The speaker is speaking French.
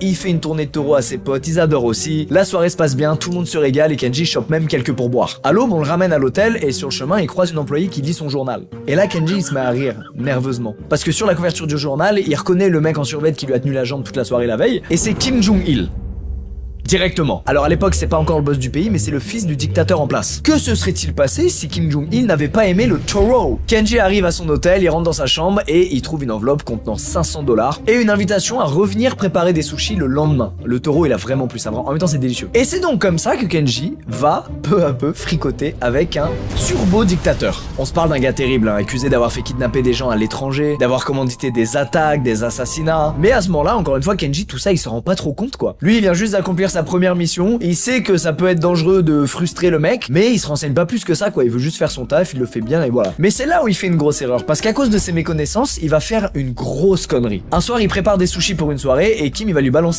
il fait une tournée de taureau à ses potes, ils adorent aussi. La soirée se passe bien, tout le monde se régale et Kenji chope même quelques pourboires. À l'aube, on le ramène à l'hôtel et sur le chemin, il croise une employée qui lit son journal. Et là, Kenji il se met à rire, nerveusement. Parce que sur la couverture du journal, il reconnaît le mec en survêt qui lui a tenu la jambe toute la soirée la veille, et c'est Kim Jong-il. Directement. Alors à l'époque c'est pas encore le boss du pays mais c'est le fils du dictateur en place. Que se serait-il passé si Kim Jong-il n'avait pas aimé le taureau? Kenji arrive à son hôtel, il rentre dans sa chambre et il trouve une enveloppe contenant 500 $ et une invitation à revenir préparer des sushis le lendemain. Le taureau il a vraiment plus à voir, en même temps c'est délicieux. Et c'est donc comme ça que Kenji va peu à peu fricoter avec un turbo dictateur. On se parle d'un gars terrible, hein, accusé d'avoir fait kidnapper des gens à l'étranger, d'avoir commandité des attaques, des assassinats. Mais à ce moment-là, encore une fois, Kenji tout ça il se rend pas trop compte quoi. Lui il vient juste d'accomplir sa première mission, il sait que ça peut être dangereux de frustrer le mec, mais il se renseigne pas plus que ça quoi, il veut juste faire son taf, il le fait bien et voilà. Mais c'est là où il fait une grosse erreur, parce qu'à cause de ses méconnaissances, il va faire une grosse connerie. Un soir il prépare des sushis pour une soirée et Kim il va lui balancer